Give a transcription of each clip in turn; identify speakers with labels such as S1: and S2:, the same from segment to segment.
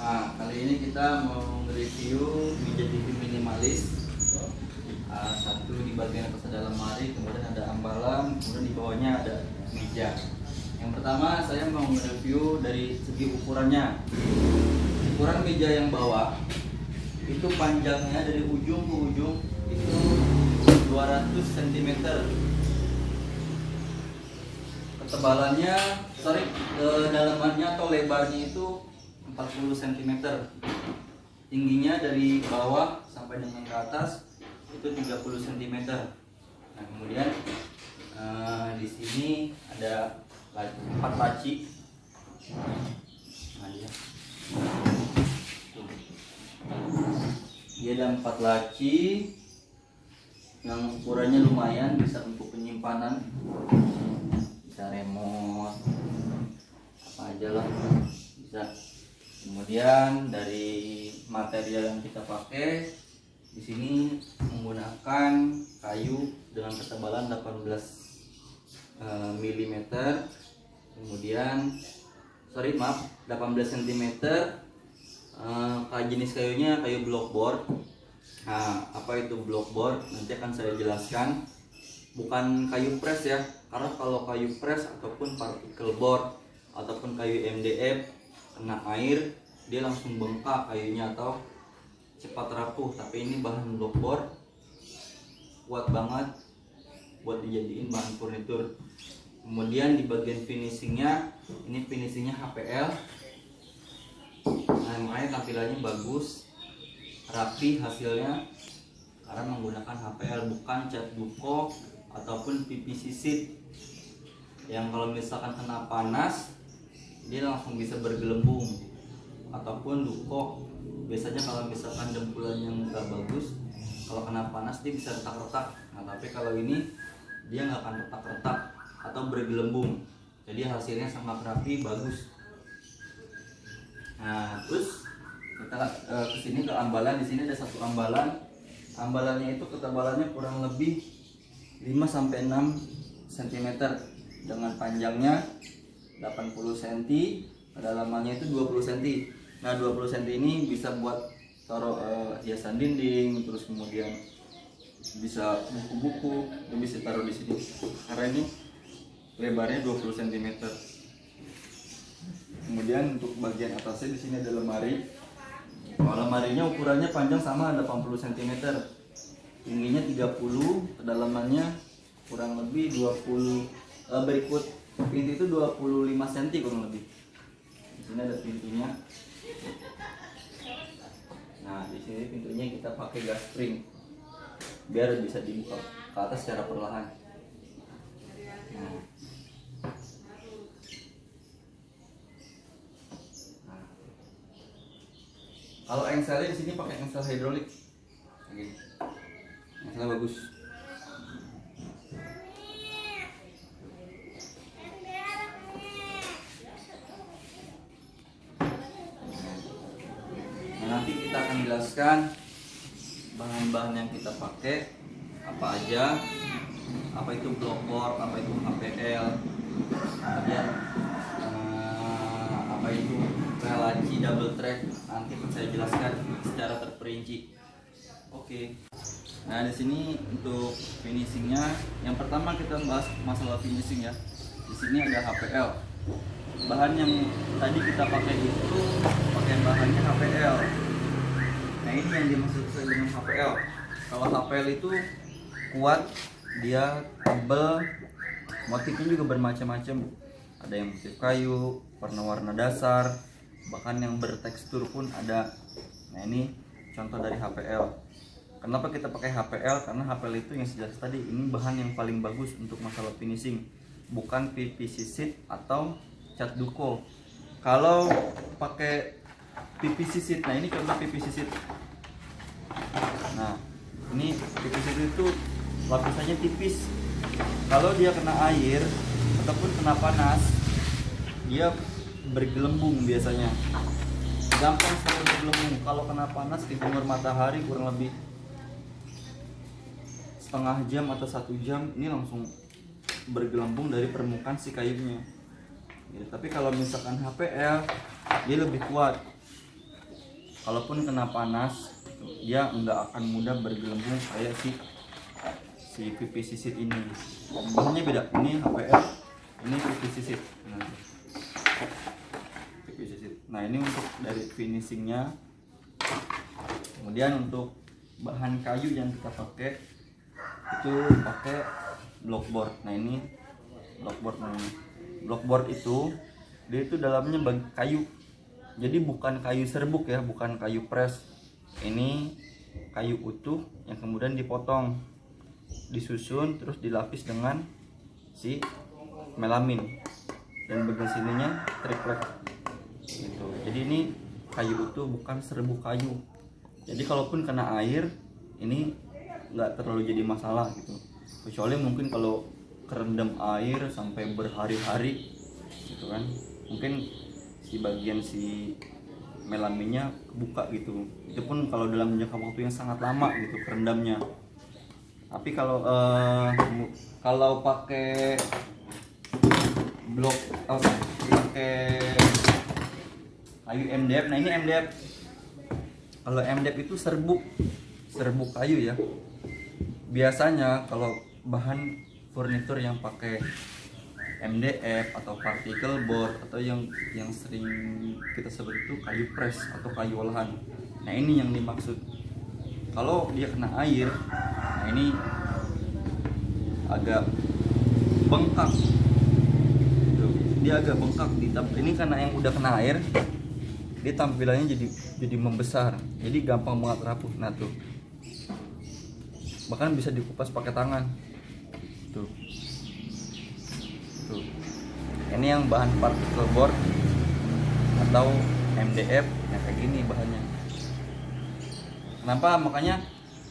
S1: Nah, kali ini kita mau review meja TV minimalis. Satu di bagian atas ada lemari, kemudian ada ambalan, kemudian di bawahnya ada meja. Yang pertama saya mau review dari segi ukurannya. Ukuran meja yang bawah itu panjangnya dari ujung ke ujung itu 200 cm. Ketebalannya, kedalamannya atau lebarnya itu 40 cm. Tingginya dari bawah sampai dengan ke atas itu 30 cm. Nah, kemudian di sini ada 4 laci. Nah, dia ada 4 laci yang ukurannya lumayan, bisa untuk penyimpanan, bisa remote apa aja lah bisa. Kemudian dari material yang kita pakai di sini menggunakan kayu dengan ketebalan 18 mm. Kemudian 18 cm. Jenis kayunya kayu blockboard. Nah, apa itu blockboard? Nanti akan saya jelaskan. Bukan kayu press ya, karena kalau kayu press ataupun particle board ataupun kayu MDF kena air dia langsung bengkak kayunya atau cepat rapuh. Tapi ini bahan blockboard, kuat banget buat dijadiin bahan furnitur. Kemudian di bagian finishingnya, ini finishingnya HPL. Nah, makanya tampilannya bagus, rapi hasilnya karena menggunakan HPL, bukan cat duko ataupun PVC sheet yang kalau misalkan kena panas dia langsung bisa bergelembung, ataupun duko biasanya kalau misalkan dempulan yang nggak bagus kalau kena panas dia bisa retak-retak. Nah, tapi kalau ini dia nggak akan retak-retak atau bergelembung, jadi hasilnya sangat rapi, bagus. Nah, terus kita kesini ke ambalan. Di sini ada satu ambalan. Ambalannya itu ketebalannya kurang lebih 5-6 cm dengan panjangnya 80 cm, kedalamannya itu 20 cm. Nah, 20 cm ini bisa buat taruh hiasan dinding, terus kemudian bisa buku-buku, bisa taruh di sini karena ini lebarnya 20 cm. Kemudian untuk bagian atasnya di sini ada lemari. Kalau lemarinya ukurannya panjang sama 80 cm, tingginya 30, kedalamannya kurang lebih 20, berikut pintu itu 25 cm kurang lebih. Di sini ada pintunya. Nah, di sini pintunya kita pakai gas spring biar bisa dibuka ke atas secara perlahan. Nah. Kalau engselnya di sini pakai engsel hidrolik. Oke. Engselnya bagus. Nah, nanti kita akan jelaskan bahan-bahan yang kita pakai apa aja, apa itu blockboard, apa itu HPL, kemudian apa itu laci double track, nanti akan saya jelaskan secara terperinci. Oke. Nah, di sini untuk finishingnya, yang pertama kita bahas masalah finishing ya. Di sini ada HPL. Bahan yang tadi kita pakai itu pakai bahannya HPL. Nah, ini yang dimaksud saya dengan HPL. Kalau HPL itu kuat, dia tebal, motifnya juga bermacam-macam. Ada yang motif kayu, warna-warna dasar, bahkan yang bertekstur pun ada. Nah, ini contoh dari HPL. Kenapa kita pakai HPL? Karena HPL itu yang jelas tadi, ini bahan yang paling bagus untuk masalah finishing, bukan PVC sheet atau cat duko. Kalau pakai PVC sheet, nah ini contoh PVC sheet. Nah, ini PVC sheet itu lapisannya tipis. Kalau dia kena air ataupun kena panas, dia bergelembung biasanya. Gampang sekali bergelembung. Kalau kena panas di sinar matahari kurang lebih setengah jam atau 1 jam, ini langsung bergelembung dari permukaan si kayunya. Ya, tapi kalau misalkan HPL dia lebih kuat. kalaupun kena panas dia nggak akan mudah bergelembung kayak si PVC sheet ini. Bahannya beda, ini HPL, ini PVC sheet. PVC sheet. Nah ini untuk dari finishingnya. Kemudian untuk bahan kayu yang kita pakai itu pakai blockboard. Nah ini blockboard namanya. Blockboard itu dia itu dalamnya kayu. Jadi bukan kayu serbuk ya, bukan kayu press. Ini kayu utuh yang kemudian dipotong, disusun, terus dilapis dengan si melamin dan bagian sininya triplek gitu. Jadi ini kayu utuh, bukan serbuk kayu. Jadi kalaupun kena air ini nggak terlalu jadi masalah gitu, kecuali mungkin kalau kerendam air sampai berhari-hari gitu kan, mungkin si melaminnya kebuka gitu. Itu pun kalau dalam jangka waktu yang sangat lama gitu kerendamnya. Tapi kalau pakai pakai kayu MDF, nah ini MDF. Kalau MDF itu serbuk kayu ya. Biasanya kalau bahan furnitur yang pakai MDF atau particle board atau yang sering kita sebut itu kayu press atau kayu olahan. Nah ini yang dimaksud. Kalau dia kena air, nah ini agak bengkak. Dia agak bengkak ini karena yang udah kena air, dia tampilannya jadi membesar, jadi gampang banget rapuh. Nah tuh, bahkan bisa dikupas pakai tangan. Tuh. Ini yang bahan particle board atau MDF, nah kayak gini bahannya. Kenapa? Makanya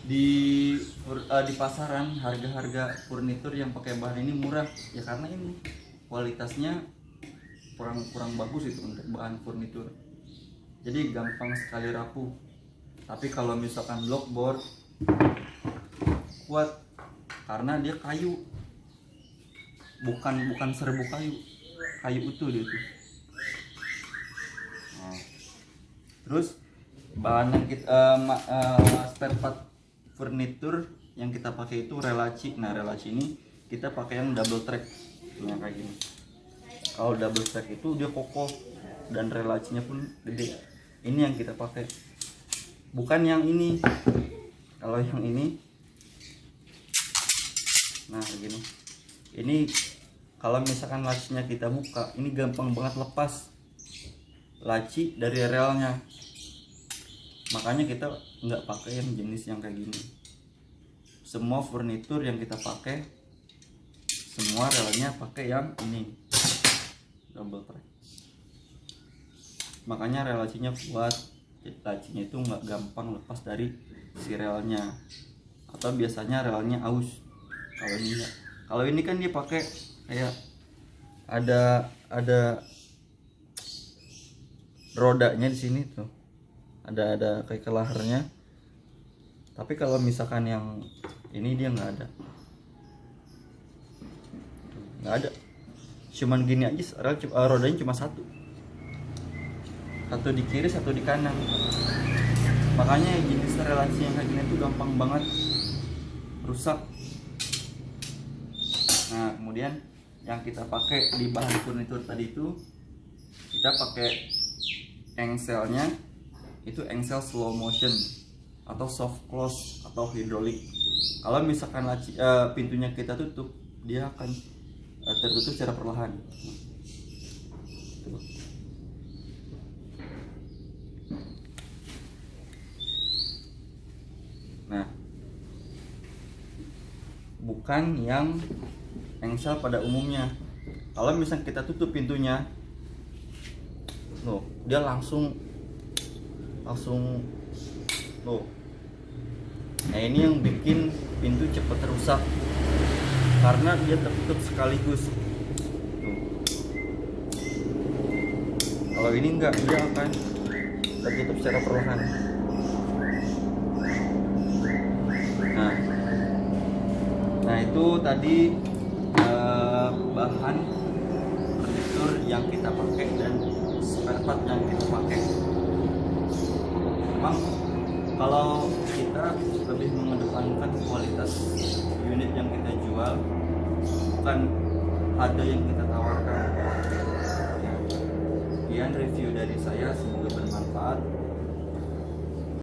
S1: di pasaran harga furnitur yang pakai bahan ini murah ya, karena ini kualitasnya kurang bagus itu untuk bahan furnitur. Jadi gampang sekali rapuh. Tapi kalau misalkan blockboard kuat karena dia kayu, bukan serbuk kayu utuh dia tuh. Nah, terus bahan yang kita spare part furnitur yang kita pakai itu relaci. Nah relaci ini kita pakai yang double track yang kayak gini. Kalau double track itu dia kokoh dan relacinya pun gede. Ini yang kita pakai, bukan yang ini. Kalau yang ini, nah begini, ini kalau misalkan lacinya kita buka, ini gampang banget lepas laci dari relnya. Makanya kita nggak pakai yang jenis yang kayak gini. Semua furnitur yang kita pakai, semua relnya pakai yang ini, double track. Makanya relasinya kuat, lacinya itu nggak gampang lepas dari si relnya. Atau biasanya relnya aus. Kalau ini enggak. Kalau ini kan dia pakai kayak ada rodanya di sini tuh. Ada kayak kelaharnya. Tapi kalau misalkan yang ini dia nggak ada. Cuman gini aja, rodanya cuma satu di kiri, satu di kanan. Makanya jenis relasi yang kayak gini tuh gampang banget rusak. Nah kemudian yang kita pakai di bahan furnitur tadi itu, kita pakai engselnya itu engsel slow motion atau soft close atau hidrolik. Kalau misalkan pintunya kita tutup, dia akan tertutup secara perlahan. Tuh. Nah, bukan yang engsel pada umumnya. Kalau misalnya kita tutup pintunya, dia langsung nah ini yang bikin pintu cepat rusak karena dia tertutup sekaligus. Kalau ini enggak, dia akan tertutup secara perlahan. Nah itu tadi bahan furnitur yang kita pakai dan spare part yang kita pakai. memang kalau kita lebih mengedepankan kualitas unit yang kita jual, bukan harga yang kita tawarkan. Ya. Sekian review dari saya, semoga bermanfaat.